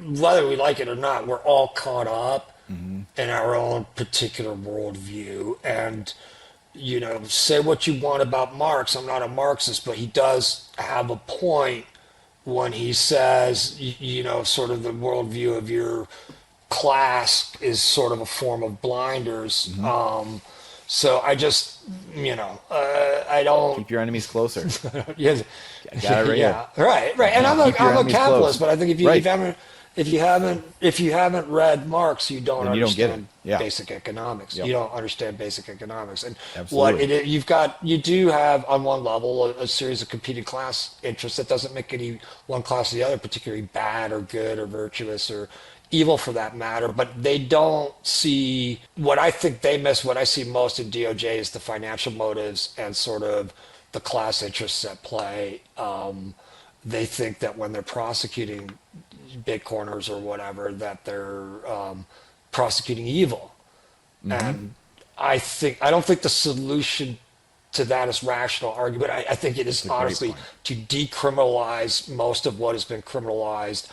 whether we like it or not, we're all caught up Hmm. in our own particular worldview. And, say what you want about Marx. I'm not a Marxist, but he does have a point when he says, sort of the worldview of your class is sort of a form of blinders. Hmm. So I just, I don't. Keep your enemies closer. Yeah, I got it right here. yeah, right. And I'm a Keep your I'm a enemies capitalist, close. but I think Right. if you haven't read Marx, you don't Then you don't get it. understand Yeah. basic economics. Yep. You don't understand basic economics, and Absolutely. you do have on one level a series of competing class interests that doesn't make any one class or the other particularly bad or good or virtuous or evil for that matter, but they don't see what I think they miss. What I see most in DOJ is the financial motives and sort of the class interests at play. They think that when they're prosecuting Bitcoiners or whatever, that they're prosecuting evil. Hmm. And I don't think the solution to that is rational argument. I think it It's is a great honestly point. to decriminalize most of what has been criminalized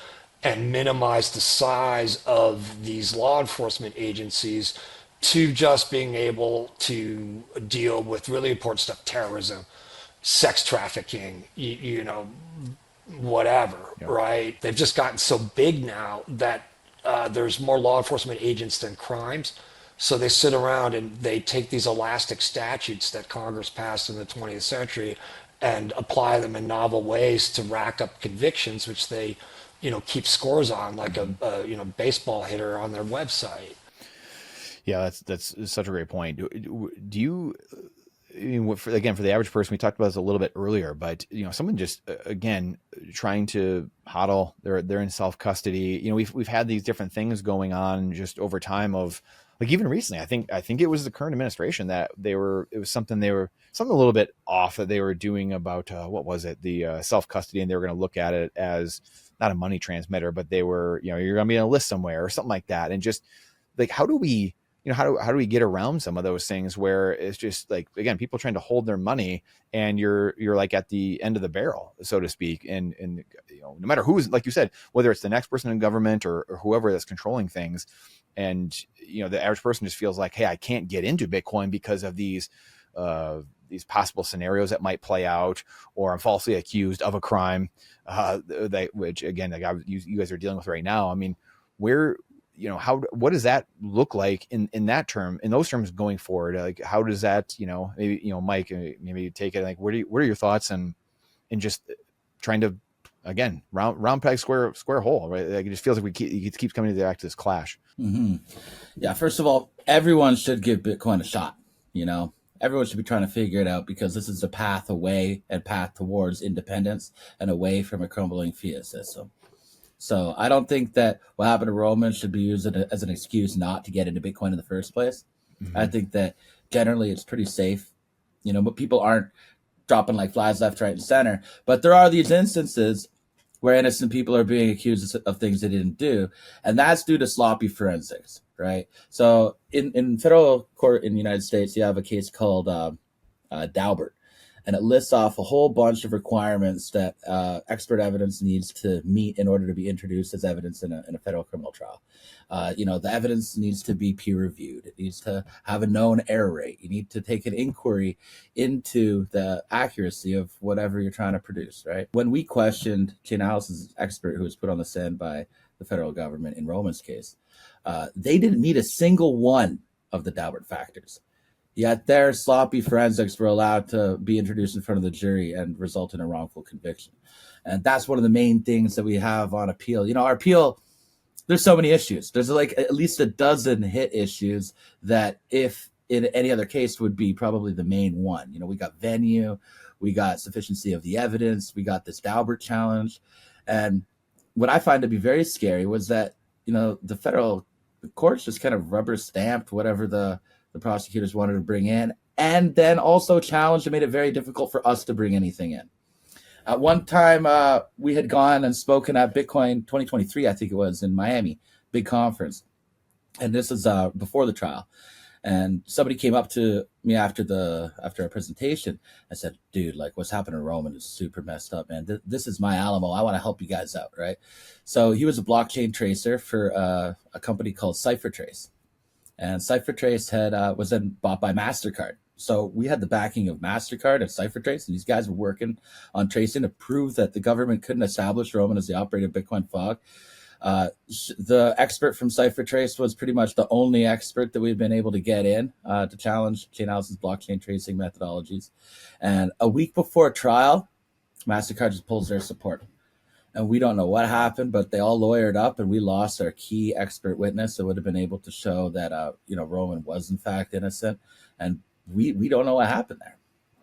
and minimize the size of these law enforcement agencies to just being able to deal with really important stuff, terrorism, sex trafficking, whatever, Yep. right? They've just gotten so big now that there's more law enforcement agents than crimes. So they sit around and they take these elastic statutes that Congress passed in the 20th century and apply them in novel ways to rack up convictions, which they, keep scores on like Hmm. a baseball hitter on their website. Yeah, that's such a great point. Do you, I mean, again, for the average person, we talked about this a little bit earlier, but someone just again trying to hodl, they're in self custody. We've had these different things going on just over time of like even recently. I think it was the current administration that it was something a little bit off that they were doing about what was it, the self custody, and they were going to look at it as not a money transmitter, but they were you're going to be on a list somewhere or something like that, and just like how do we how do we get around some of those things where it's just like again people trying to hold their money and you're like at the end of the barrel, so to speak, and no matter who's, like you said, whether it's the next person in government or whoever that's controlling things, and the average person just feels like, hey, I can't get into Bitcoin because of these possible scenarios that might play out, or I'm falsely accused of a crime, which again, like you guys are dealing with right now. I mean, where what does that look like in those terms going forward? Like how does that, maybe Mike, maybe you take it, like what are your thoughts and just trying to, again, round peg square hole, right? Like it just feels like it keeps coming back to this clash. Hmm. Yeah, first of all, everyone should give Bitcoin a shot. You know, everyone should be trying to figure it out because this is the path away and path towards independence and away from a crumbling fiat system. So I don't think that what happened to Roman should be used as an excuse not to get into Bitcoin in the first place. I Mm-hmm. think that generally it's pretty safe, but people aren't dropping like flies left, right, and center. But there are these instances where innocent people are being accused of things they didn't do, and that's due to sloppy forensics, right? So in federal court in the United States, you have a case called Daubert, and it lists off a whole bunch of requirements that expert evidence needs to meet in order to be introduced as evidence in a federal criminal trial. The evidence needs to be peer reviewed. It needs to have a known error rate. You need to take an inquiry into the accuracy of whatever you're trying to produce, right? When we questioned Chainalysis expert who was put on the stand by the federal government in Roman's case, they didn't meet a single one of the Daubert factors. Yet their sloppy forensics were allowed to be introduced in front of the jury and result in a wrongful conviction. And that's one of the main things that we have on appeal. Our appeal, there's so many issues. There's like at least a dozen hit issues that if in any other case would be probably the main one. We got venue, we got sufficiency of the evidence, we got this Daubert challenge. And what I find to be very scary was that, the federal courts just kind of rubber stamped whatever the prosecutors wanted to bring in, and then also challenged and made it very difficult for us to bring anything in. At one time, we had gone and spoken at Bitcoin 2023, I think it was, in Miami, big conference. And this is before the trial. And somebody came up to me after our presentation and said, dude, like what's happened to Roman is super messed up, man. This is my Alamo. I want to help you guys out, right? So he was a blockchain tracer for a company called CipherTrace. And CipherTrace was then bought by MasterCard. So we had the backing of MasterCard and CipherTrace, and these guys were working on tracing to prove that the government couldn't establish Roman as the operator of Bitcoin fog. The expert from CipherTrace was pretty much the only expert that we've been able to get in to challenge Chainalysis blockchain tracing methodologies. And a week before trial, MasterCard just pulls their support. And we don't know what happened, but they all lawyered up, and we lost our key expert witness that would have been able to show that Roman was in fact innocent. And we don't know what happened there.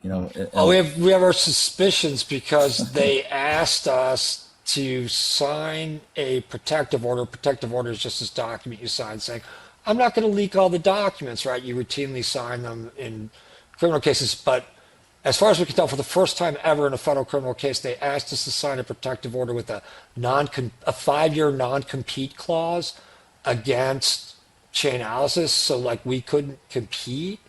We have our suspicions because they asked us to sign a protective order. Protective order is just this document you sign saying, I'm not going to leak all the documents, right? You routinely sign them in criminal cases. But as far as we can tell, for the first time ever in a federal criminal case, they asked us to sign a protective order with a 5-year non-compete clause against Chainalysis. So like we couldn't compete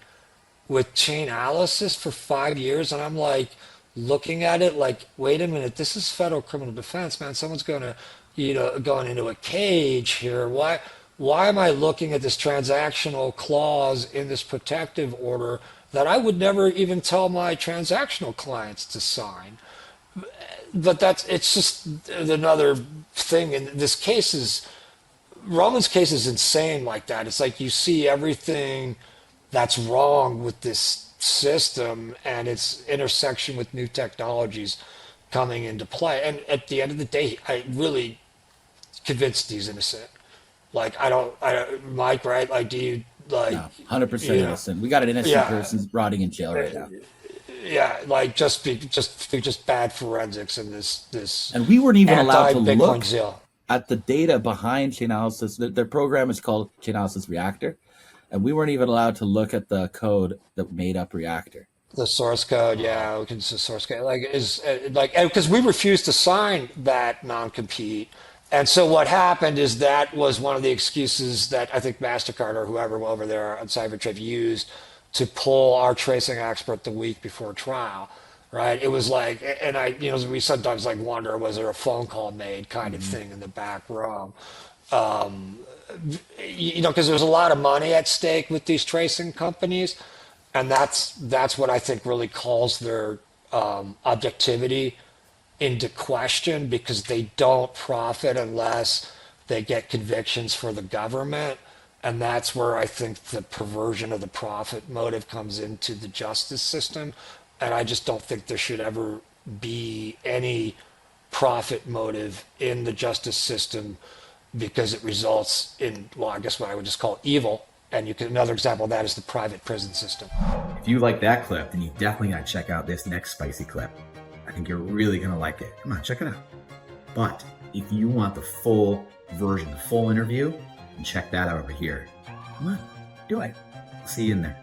with Chainalysis for 5 years. And I'm like, looking at it like, wait a minute, this is federal criminal defense, man. Someone's going into a cage here. Why am I looking at this transactional clause in this protective order that I would never even tell my transactional clients to sign? But it's just another thing. And Roman's case is insane like that. It's like you see everything that's wrong with this system and its intersection with new technologies coming into play. And at the end of the day, I really convinced he's innocent. Like, I don't, Mike, right? Like, do you, like, no, 100% innocent. We got an innocent person rotting in jail right now. Yeah, like just bad forensics and this. And we weren't even allowed to look zeal at the data behind Chainalysis. Their program is called Chainalysis Reactor. And we weren't even allowed to look at the code that made up Reactor. The source code, yeah, we can the source code, because we refused to sign that non-compete, and so what happened is that was one of the excuses that I think MasterCard or whoever over there on CipherTrace used to pull our tracing expert the week before trial, right? It was like, and we sometimes like wonder, was there a phone call made kind of thing in the back room? Because there's a lot of money at stake with these tracing companies, and that's what I think really calls their objectivity into question, because they don't profit unless they get convictions for the government, and that's where I think the perversion of the profit motive comes into the justice system, and I just don't think there should ever be any profit motive in the justice system, because it results in, well, I guess what I would just call evil. And another example of that is the private prison system. If you like that clip, then you definitely got to check out this next spicy clip. I think you're really going to like it. Come on, check it out. But if you want the full version, the full interview, then check that out over here. Come on, do it. I'll see you in there.